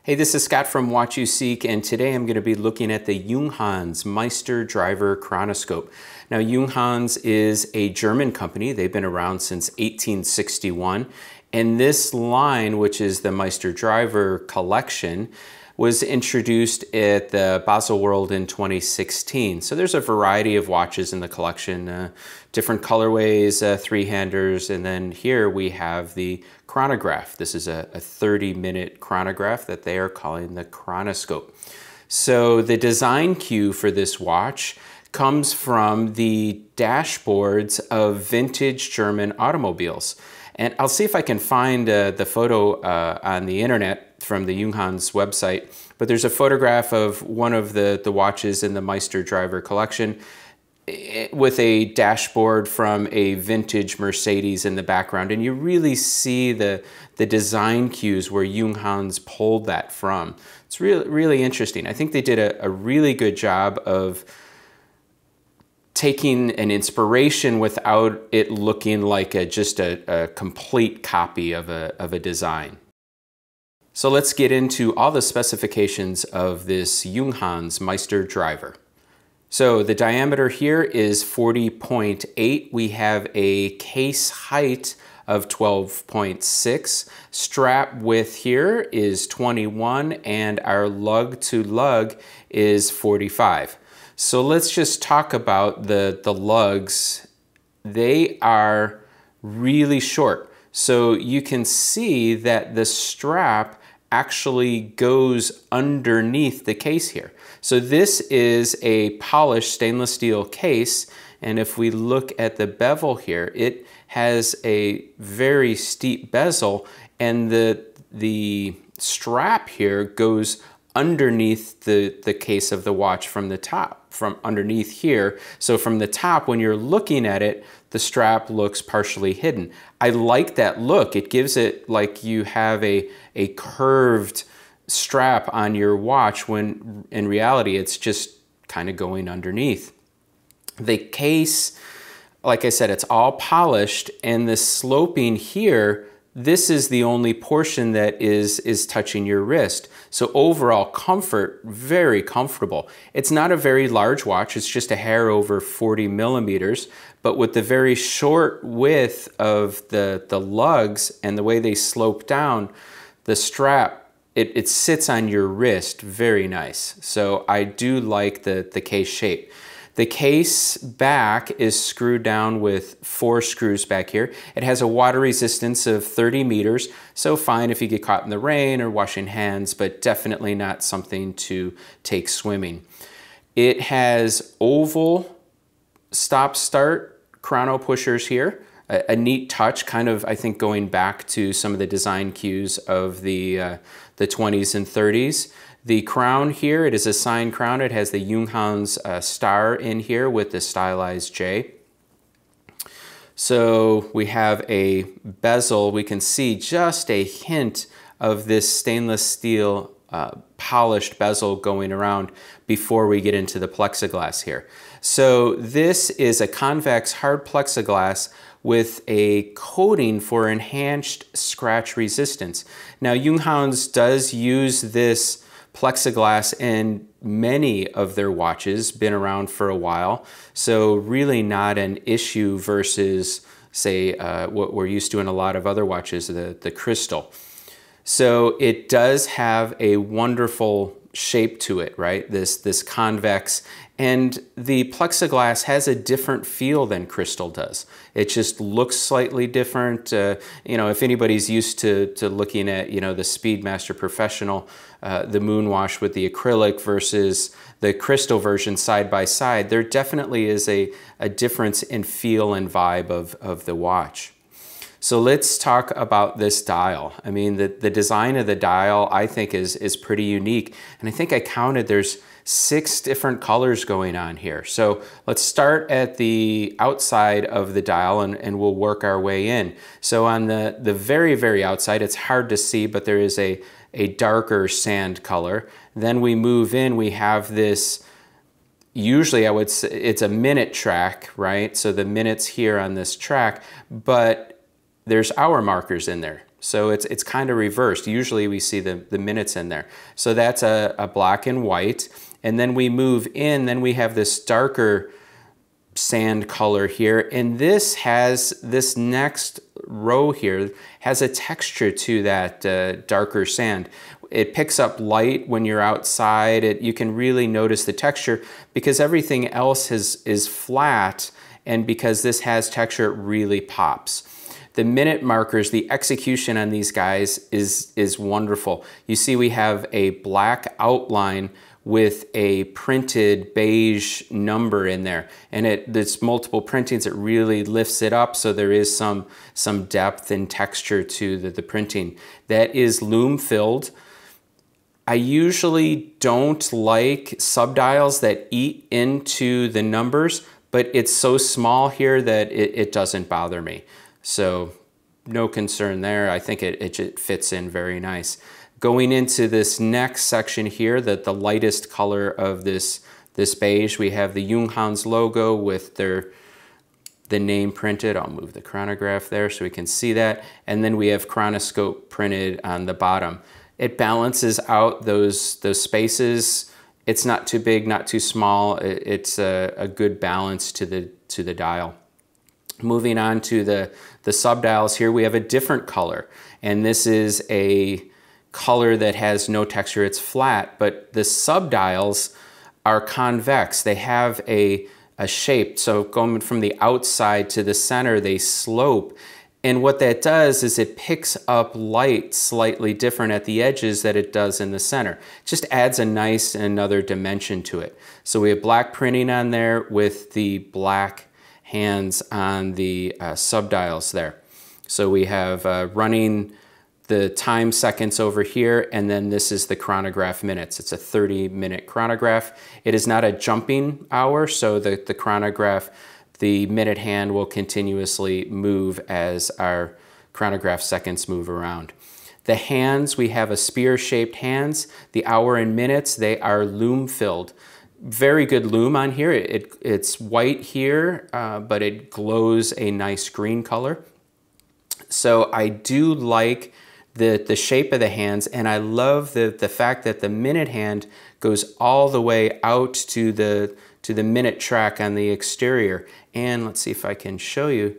Hey, this is Scott from Watchuseek, and today I'm going to be looking at the Junghans Meister Driver Chronoscope. Now, Junghans is a German company. They've been around since 1861, and this line, which is the Meister Driver collection, was introduced at the Bezel World in 2016. So there's a variety of watches in the collection, different colorways, three-handers, and then here we have the chronograph. This is a 30-minute chronograph that they are calling the Chronoscope. So the design cue for this watch comes from the dashboards of vintage German automobiles. And I'll see if I can find the photo on the internet from the Junghans website, but there's a photograph of one of the watches in the Meister Driver collection with a dashboard from a vintage Mercedes in the background, and you really see the design cues where Junghans pulled that from. It's really interesting. I think they did a really good job of taking an inspiration without it looking like just a complete copy of a design. So let's get into all the specifications of this Junghans Meister Driver. So the diameter here is 40.8. We have a case height of 12.6. Strap width here is 21, and our lug to lug is 45. So let's just talk about the lugs. They are really short. So you can see that the strap actually goes underneath the case here. So this is a polished stainless steel case, and if we look at the bevel here, it has a very steep bezel, and the strap here goes underneath the case of the watch from the top, from underneath here. So from the top, when you're looking at it, the strap looks partially hidden. I like that look. It gives it like you have a curved strap on your watch when in reality it's just kind of going underneath. The case, like I said, it's all polished, and the sloping here, this is the only portion that is touching your wrist. So overall comfort, very comfortable. It's not a very large watch, it's just a hair over 40 millimeters, but with the very short width of the lugs and the way they slope down, the strap, it sits on your wrist very nice. So I do like the case shape. The case back is screwed down with 4 screws back here. It has a water resistance of 30 meters, so fine if you get caught in the rain or washing hands, but definitely not something to take swimming. It has oval stop-start chrono pushers here. A neat touch, kind of, I think, going back to some of the design cues of the 20s and 30s. The crown here, it is a signed crown. It has the Junghans star in here with the stylized J. So we have a bezel. We can see just a hint of this stainless steel polished bezel going around before we get into the plexiglass here. So this is a convex hard plexiglass with a coating for enhanced scratch resistance. Now, Junghans does use this plexiglass in many of their watches, been around for a while, so really not an issue versus, say, what we're used to in a lot of other watches, the crystal. So it does have a wonderful shape to it, right? This convex, and the plexiglass has a different feel than crystal does. It just looks slightly different. You know, if anybody's used to looking at, you know, the Speedmaster Professional, the Moonwash with the acrylic versus the crystal version side by side, there definitely is a difference in feel and vibe of the watch. So let's talk about this dial. I mean, the design of the dial, I think, is pretty unique. And I think I counted there's 6 different colors going on here. So let's start at the outside of the dial and we'll work our way in. So on the very, very outside, it's hard to see, but there is a darker sand color. Then we move in, we have this, usually I would say it's a minute track, right? So the minutes here on this track, but there's hour markers in there. So it's kind of reversed. Usually we see the minutes in there. So that's a black and white. And then we move in, then we have this darker sand color here. And this next row here has a texture to that darker sand. It picks up light when you're outside. You can really notice the texture because everything else is flat, and because this has texture, it really pops. The minute markers, the execution on these guys is wonderful. You see we have a black outline with a printed beige number in there, and there's multiple printings. It really lifts it up, so there is some depth and texture to the printing. That is loom filled. I usually don't like subdials that eat into the numbers, but it's so small here that it doesn't bother me. So no concern there. I think it fits in very nice. Going into this next section here, the lightest color of this beige, we have the Junghans logo with the name printed. I'll move the chronograph there so we can see that. And then we have Chronoscope printed on the bottom. It balances out those spaces. It's not too big, not too small. It's a good balance to the dial. Moving on to the subdials here, we have a different color. And this is a color that has no texture. It's flat, but the subdials are convex. They have a shape. So going from the outside to the center, they slope. And what that does is it picks up light slightly different at the edges that it does in the center. It just adds a nice another dimension to it. So we have black printing on there with the black hands on the subdials there. So we have running the time seconds over here, and then this is the chronograph minutes. It's a 30-minute chronograph. It is not a jumping hour, so the chronograph, the minute hand will continuously move as our chronograph seconds move around. The hands, we have a spear-shaped hands. The hour and minutes, they are loom-filled. Very good loom on here. It's white here, but it glows a nice green color. So I do like the shape of the hands, and I love the fact that the minute hand goes all the way out to the minute track on the exterior. And let's see if I can show you.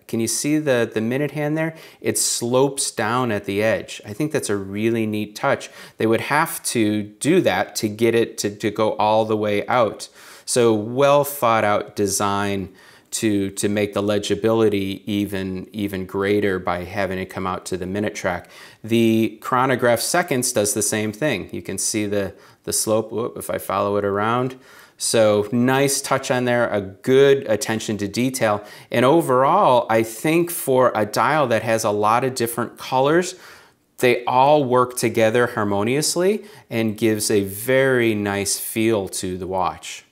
Can you see the minute hand there? It slopes down at the edge. I think that's a really neat touch. They would have to do that to get it to go all the way out. So well thought out design to make the legibility even greater by having it come out to the minute track. The chronograph seconds does the same thing. You can see the slope. Whoop, if I follow it around. So nice touch on there, a good attention to detail. And overall, I think for a dial that has a lot of different colors, they all work together harmoniously and gives a very nice feel to the watch.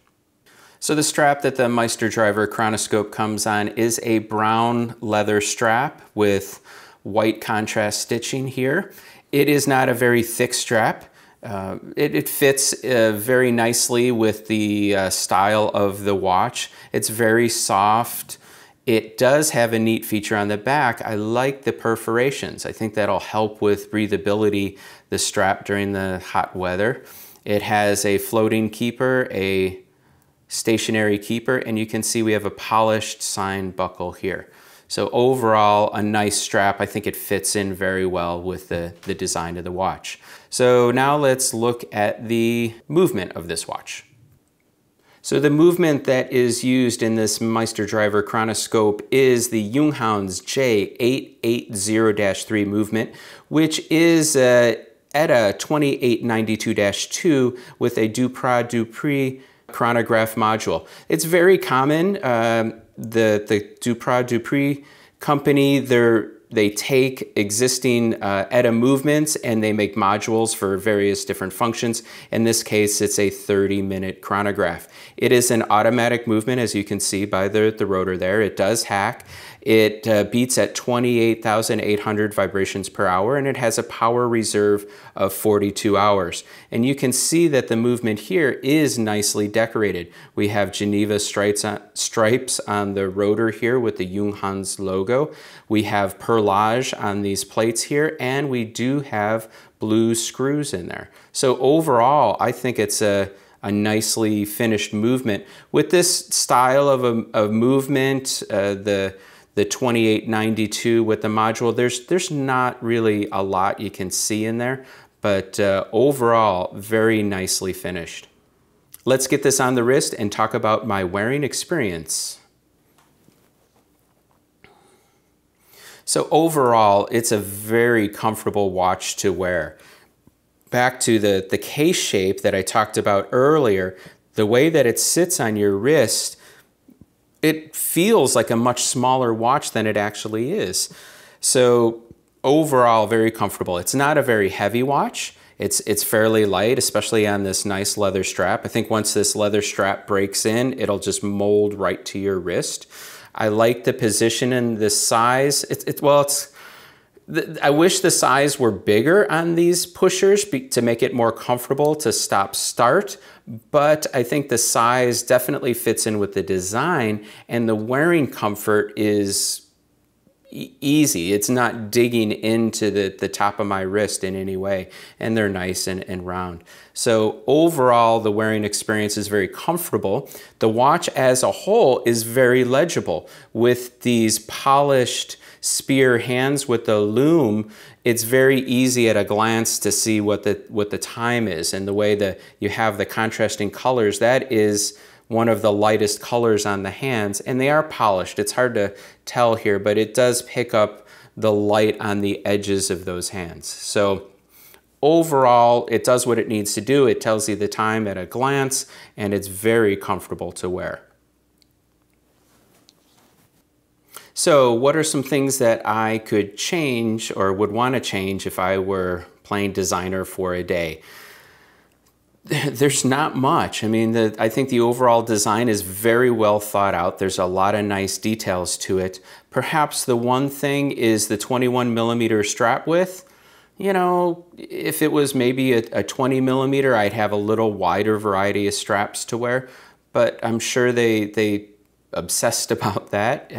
So the strap that the Meister Driver Chronoscope comes on is a brown leather strap with white contrast stitching here. It is not a very thick strap. It fits very nicely with the style of the watch. It's very soft. It does have a neat feature on the back. I like the perforations. I think that'll help with breathability, the strap during the hot weather. It has a floating keeper, a stationary keeper, and you can see we have a polished sign buckle here. So overall, a nice strap. I think it fits in very well with the design of the watch. So now let's look at the movement of this watch. So the movement that is used in this Meister Driver Chronoscope is the Junghans J880-3 movement, which is ETA 2892-2 with a Duprat-Dupree chronograph module. It's very common. The Duprat-Dupree company, they take existing ETA movements and they make modules for various different functions. In this case, it's a 30-minute chronograph. It is an automatic movement, as you can see by the rotor there. It does hack. It beats at 28,800 vibrations per hour, and it has a power reserve of 42 hours. And you can see that the movement here is nicely decorated. We have Geneva stripes on the rotor here with the Junghans logo. We have perlage on these plates here, and we do have blue screws in there. So overall, I think it's a nicely finished movement. With this style of a movement, the 2892 with the module, there's not really a lot you can see in there, but overall, very nicely finished. Let's get this on the wrist and talk about my wearing experience. So overall, it's a very comfortable watch to wear. Back to the case shape that I talked about earlier, the way that it sits on your wrist, it feels like a much smaller watch than it actually is. So overall, very comfortable. It's not a very heavy watch. It's fairly light, especially on this nice leather strap. I think once this leather strap breaks in, it'll just mold right to your wrist. I like the position and the size. I wish the size were bigger on these pushers to make it more comfortable to stop-start, but I think the size definitely fits in with the design, and the wearing comfort is easy. It's not digging into the top of my wrist in any way, and they're nice and round. So overall, the wearing experience is very comfortable. The watch as a whole is very legible. With these polished spear hands with the lume, it's very easy at a glance to see what the time is, and the way that you have the contrasting colors, that is one of the lightest colors on the hands, and they are polished. It's hard to tell here, but it does pick up the light on the edges of those hands. So overall, it does what it needs to do. It tells you the time at a glance, and it's very comfortable to wear. So what are some things that I could change or would want to change if I were playing designer for a day? There's not much. I mean, I think the overall design is very well thought out. There's a lot of nice details to it. Perhaps the one thing is the 21 millimeter strap width. You know, if it was maybe a 20 millimeter, I'd have a little wider variety of straps to wear, but I'm sure they obsessed about that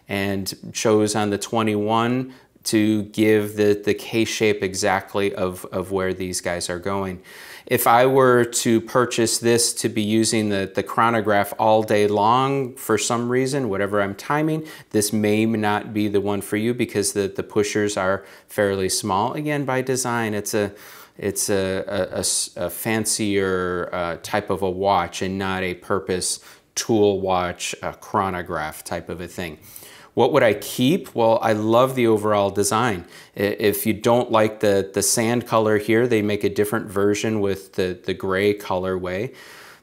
and chose on the 21 to give the case shape exactly of where these guys are going. If I were to purchase this to be using the chronograph all day long for some reason, whatever I'm timing, this may not be the one for you because the pushers are fairly small. Again, by design, it's a fancier type of a watch and not a purpose tool watch, chronograph type of a thing. What would I keep? Well, I love the overall design. If you don't like the sand color here, they make a different version with the gray colorway.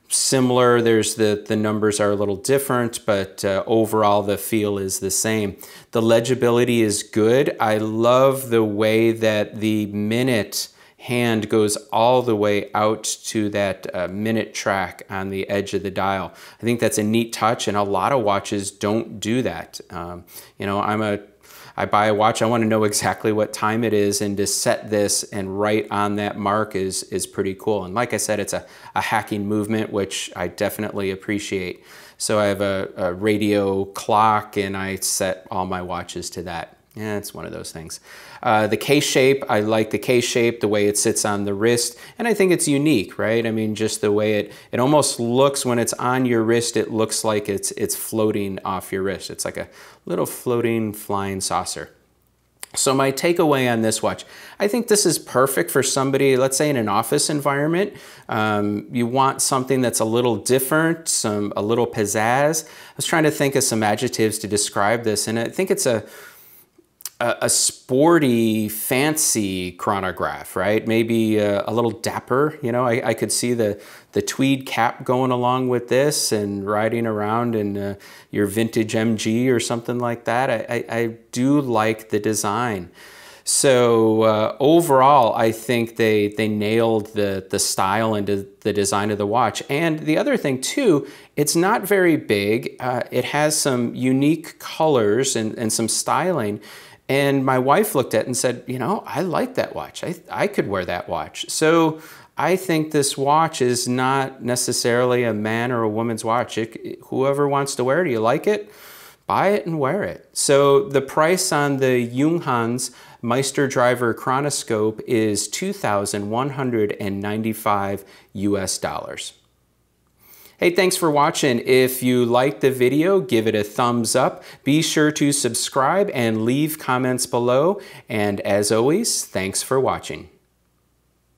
Similar, there's the numbers are a little different, but overall the feel is the same. The legibility is good. I love the way that the minute hand goes all the way out to that minute track on the edge of the dial. I think that's a neat touch, and a lot of watches don't do that. You know, I buy a watch, I want to know exactly what time it is, and to set this and right on that mark is pretty cool. And like I said, it's a hacking movement, which I definitely appreciate. So I have a radio clock, and I set all my watches to that. Yeah, it's one of those things. The case shape, I like the case shape, the way it sits on the wrist, and I think it's unique, right? I mean, just the way it almost looks when it's on your wrist, it looks like it's floating off your wrist. It's like a little floating flying saucer. So my takeaway on this watch, I think this is perfect for somebody, let's say in an office environment. You want something that's a little different, a little pizzazz. I was trying to think of some adjectives to describe this, and I think it's a sporty, fancy chronograph, right? Maybe a little dapper, you know. I could see the tweed cap going along with this and riding around in your vintage MG or something like that. I do like the design. So overall, I think they nailed the style and the design of the watch. And the other thing too, it's not very big. It has some unique colors and some styling. And my wife looked at it and said, you know, I like that watch. I could wear that watch. So I think this watch is not necessarily a man or a woman's watch. Whoever wants to wear it, you like it, buy it and wear it. So the price on the Junghans Meister Driver Chronoscope is $2,195 US. Hey, thanks for watching. If you liked the video, give it a thumbs up. Be sure to subscribe and leave comments below. And as always, thanks for watching.